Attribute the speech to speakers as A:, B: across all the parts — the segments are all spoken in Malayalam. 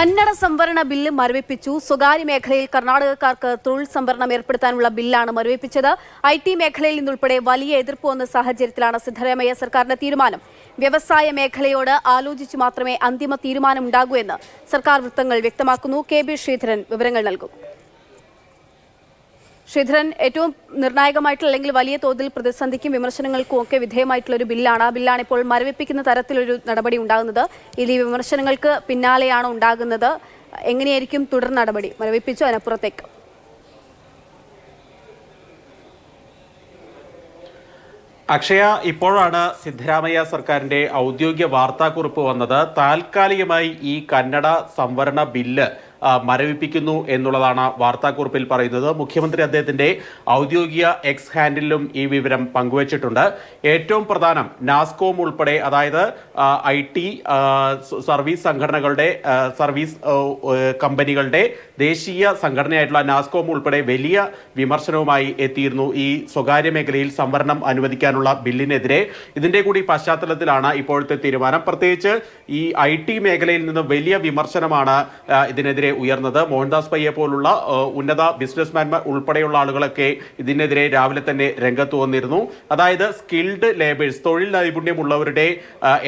A: കന്നഡ സംവരണ ബില്ല് മരവിപ്പിച്ചു. സ്വകാര്യ മേഖലയിൽ കർണാടകക്കാർക്ക് തൊഴിൽ സംവരണം ഏർപ്പെടുത്താനുള്ള ബില്ലാണ് മരവിപ്പിച്ചത്. IT മേഖലയിൽ നിന്നുൾപ്പെടെ വലിയ എതിർപ്പ് വന്ന സാഹചര്യത്തിലാണ് സിദ്ധരാമയ്യ സർക്കാരിന്റെ തീരുമാനം. വ്യവസായ മേഖലയോട് ആലോചിച്ച് മാത്രമേ അന്തിമ തീരുമാനമുണ്ടാകൂ എന്ന് സർക്കാർ വൃത്തങ്ങൾ വ്യക്തമാക്കുന്നു. KB ശ്രീധരൻ വിവരങ്ങൾ നൽകും. ശ്രീധരൻ, ഏറ്റവും നിർണായകമായിട്ടുള്ള അല്ലെങ്കിൽ വലിയ തോതിൽ പ്രതിസന്ധിക്കും വിമർശനങ്ങൾക്കും ഒക്കെ വിധേയമായിട്ടുള്ള ഒരു ബില്ലാണ്. ആ ബില്ലാണ് ഇപ്പോൾ മരവിപ്പിക്കുന്ന തരത്തിലൊരു നടപടി ഉണ്ടാകുന്നത്. ഈ വിമർശനങ്ങൾക്ക് പിന്നാലെയാണ് ഉണ്ടാകുന്നത്. എങ്ങനെയായിരിക്കും തുടർ നടപടി? മരവിപ്പിച്ചോ അതിനപ്പുറത്തേക്ക്?
B: അക്ഷയ, ഇപ്പോഴാണ് സിദ്ധരാമയ്യ സർക്കാരിന്റെ ഔദ്യോഗിക വാർത്താക്കുറിപ്പ് വന്നത്. താൽക്കാലികമായി ഈ കന്നഡ സംവരണ ബില്ല് മരവിപ്പിക്കുന്നു എന്നുള്ളതാണ് വാർത്താക്കുറിപ്പിൽ പറയുന്നത്. മുഖ്യമന്ത്രി അദ്ദേഹത്തിന്റെ ഔദ്യോഗിക എക്സ് ഹാൻഡിലും ഈ വിവരം പങ്കുവച്ചിട്ടുണ്ട്. ഏറ്റവും പ്രധാനം നാസ്കോം ഉൾപ്പെടെ, അതായത് IT സർവീസ് സംഘടനകളുടെ സർവീസ് കമ്പനികളുടെ ദേശീയ സംഘടനയായിട്ടുള്ള നാസ്കോം ഉൾപ്പെടെ വലിയ വിമർശനവുമായി എത്തിയിരുന്നു ഈ സ്വകാര്യ മേഖലയിൽ സംവരണം അനുവദിക്കാനുള്ള ബില്ലിനെതിരെ. ഇതിന്റെ കൂടി പശ്ചാത്തലത്തിലാണ് ഇപ്പോഴത്തെ തീരുമാനം. പ്രത്യേകിച്ച് ഈ IT മേഖലയിൽ നിന്ന് വലിയ വിമർശനമാണ് ഇതിനെതിരെ ഉയർന്നത്. മോഹൻദാസ് പയ്യെ പോലുള്ള ഉന്നത ബിസിനസ്മാൻമാർ ഉൾപ്പെടെയുള്ള ആളുകളൊക്കെ ഇതിനെതിരെ രാവിലെ തന്നെ രംഗത്ത് വന്നിരുന്നു. അതായത് സ്കിൽഡ് ലേബേഴ്സ്, തൊഴിൽ നൈപുണ്യമുള്ളവരുടെ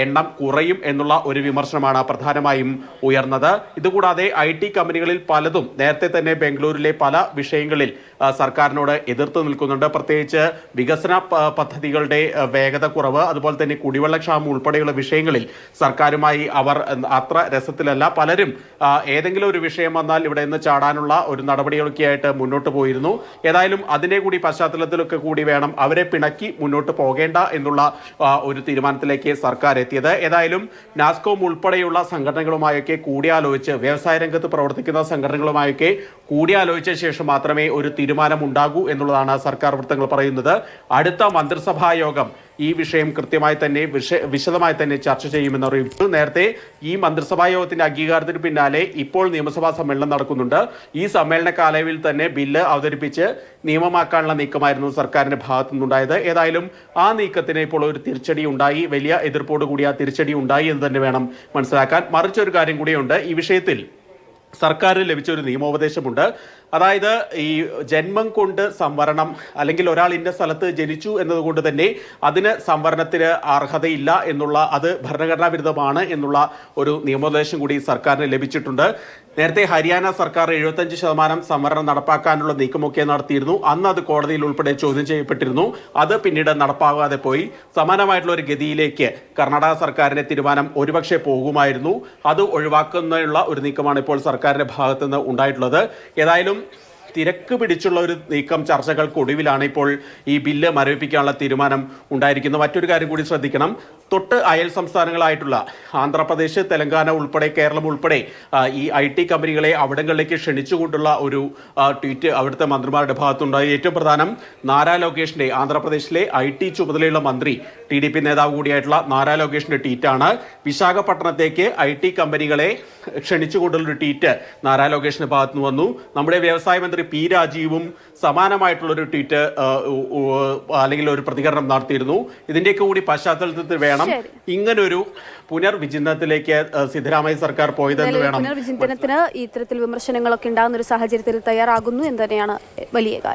B: എണ്ണം കുറയും എന്നുള്ള ഒരു വിമർശനമാണ് പ്രധാനമായും ഉയർന്നത്. ഇതുകൂടാതെ IT കമ്പനികളിൽ പലതും നേരത്തെ തന്നെ ബംഗളൂരിലെ പല വിഷയങ്ങളിൽ സർക്കാരിനോട് എതിർത്ത് നിൽക്കുന്നുണ്ട്. പ്രത്യേകിച്ച് വികസന പദ്ധതികളുടെ വേഗത കുറവ്, അതുപോലെ തന്നെ കുടിവെള്ളക്ഷാമം ഉൾപ്പെടെയുള്ള വിഷയങ്ങളിൽ സർക്കാരുമായി അവർ അത്ര രസത്തിലല്ല. പലരും ഏതെങ്കിലും ഒരു വിഷയം വന്നാൽ ഇവിടെ നിന്ന് ചാടാനുള്ള ഒരു നടപടികളൊക്കെയായിട്ട് മുന്നോട്ട് പോയിരുന്നു. ഏതായാലും അതിന്റെ കൂടി പശ്ചാത്തലത്തിലൊക്കെ കൂടി വേണം അവരെ പിണക്കി മുന്നോട്ട് പോകേണ്ട എന്നുള്ള ഒരു തീരുമാനത്തിലേക്ക് സർക്കാർ എത്തിയത്. ഏതായാലും നാസ്കോം ഉൾപ്പെടെയുള്ള സംഘടനകളുമായൊക്കെ കൂടിയാലോചിച്ച്, വ്യവസായ രംഗത്ത് പ്രവർത്തിക്കുന്ന സംഘടനകളുമായൊക്കെ കൂടിയാലോചിച്ച ശേഷം മാത്രമേ ഒരു തീരുമാനം ഉണ്ടാകൂ എന്നുള്ളതാണ് സർക്കാർ വൃത്തങ്ങൾ പറയുന്നത്. അടുത്ത മന്ത്രിസഭാ യോഗം ഈ വിഷയം കൃത്യമായി തന്നെ വിശദമായി തന്നെ ചർച്ച ചെയ്യുമെന്ന് അറിയിച്ചു. നേരത്തെ ഈ മന്ത്രിസഭാ യോഗത്തിന്റെ അംഗീകാരത്തിന് പിന്നാലെ ഇപ്പോൾ നിയമസഭാ സമ്മേളനം നടക്കുന്നുണ്ട്. ഈ സമ്മേളന കാലയളവിൽ തന്നെ ബില്ല് അവതരിപ്പിച്ച് നിയമമാക്കാനുള്ള നീക്കമായിരുന്നു സർക്കാരിന്റെ ഭാഗത്തു നിന്നുണ്ടായത്. ഏതായാലും ആ നീക്കത്തിന് ഇപ്പോൾ ഒരു തിരിച്ചടി ഉണ്ടായി. വലിയ എതിർപ്പോട് കൂടി ആ തിരിച്ചടി ഉണ്ടായി എന്ന് തന്നെ വേണം മനസ്സിലാക്കാൻ. മറിച്ചൊരു കാര്യം കൂടിയുണ്ട്. ഈ വിഷയത്തിൽ സർക്കാരിന് ലഭിച്ച ഒരു നിയമോപദേശമുണ്ട്. അതായത് ഈ ജന്മം കൊണ്ട് സംവരണം, അല്ലെങ്കിൽ ഒരാൾ ഇന്ന സ്ഥലത്ത് ജനിച്ചു എന്നതുകൊണ്ട് തന്നെ അതിന് സംവരണത്തിന് അർഹതയില്ല എന്നുള്ള, അത് ഭരണഘടനാ വിരുദ്ധമാണ് എന്നുള്ള ഒരു നിയമോപദേശം കൂടി സർക്കാരിന് ലഭിച്ചിട്ടുണ്ട്. നേരത്തെ ഹരിയാന സർക്കാർ 75% സംവരണം നടപ്പാക്കാനുള്ള നീക്കമൊക്കെ നടത്തിയിരുന്നു. അന്ന് അത് കോടതിയിൽ ഉൾപ്പെടെ ചോദ്യം ചെയ്യപ്പെട്ടിരുന്നു. അത് പിന്നീട് നടപ്പാകാതെ പോയി. സമാനമായിട്ടുള്ള ഒരു ഗതിയിലേക്ക് കർണാടക സർക്കാരിന്റെ തീരുമാനം ഒരുപക്ഷെ പോകുമായിരുന്നു. അത് ഒഴിവാക്കുന്നതിനുള്ള ഒരു നീക്കമാണ് ഇപ്പോൾ സർക്കാരിന്റെ ഭാഗത്തുനിന്ന് ഉണ്ടായിട്ടുള്ളത്. ഏതായാലും തിരക്ക് പിടിച്ചുള്ള ഒരു നീക്കം, ചർച്ചകൾക്കൊടുവിലാണ് ഇപ്പോൾ ഈ ബില്ല് മരവിപ്പിക്കാനുള്ള തീരുമാനം ഉണ്ടായിരിക്കുന്നത്. മറ്റൊരു കാര്യം കൂടി ശ്രദ്ധിക്കണം. തൊട്ട് അയൽ സംസ്ഥാനങ്ങളായിട്ടുള്ള ആന്ധ്രാപ്രദേശ്, തെലങ്കാന ഉൾപ്പെടെ, കേരളം ഉൾപ്പെടെ ഈ IT കമ്പനികളെ അവിടങ്ങളിലേക്ക് ക്ഷണിച്ചുകൊണ്ടുള്ള ഒരു ട്വീറ്റ് അവിടുത്തെ മന്ത്രിമാരുടെ ഭാഗത്തുണ്ടായി. ഏറ്റവും പ്രധാനം നാരാ ലോകേഷിന്റെ, ആന്ധ്രാപ്രദേശിലെ IT ചുമതലയുള്ള മന്ത്രി, TDP നേതാവ് കൂടിയായിട്ടുള്ള നാരാ ലോകേഷിന്റെ ട്വീറ്റാണ്. വിശാഖപട്ടണത്തേക്ക് IT കമ്പനികളെ ക്ഷണിച്ചുകൊണ്ടുള്ളൊരു ട്വീറ്റ് നാരാ ലോകേഷിന്റെ ഭാഗത്തുനിന്ന് വന്നു. നമ്മുടെ വ്യവസായ മന്ത്രി P രാജീവും സമാനമായിട്ടുള്ളൊരു ട്വീറ്റ് അല്ലെങ്കിൽ ഒരു പ്രതികരണം നടത്തിയിരുന്നു. ഇതിന്റെയൊക്കെ കൂടി പശ്ചാത്തലത്തിൽ വേണം ഇങ്ങനൊരു പുനർവിചിന്തനത്തിലേക്ക് സിദ്ധരാമയ്യ സർക്കാർ പോയതെന്ന് വേണം.
A: പുനർവിചിന്തനത്തിന് ഇത്തരത്തിൽ വിമർശനങ്ങളൊക്കെ ഉണ്ടാകുന്ന ഒരു സാഹചര്യത്തിൽ തയ്യാറാകുന്നു എന്ന് തന്നെയാണ് വലിയ കാര്യം.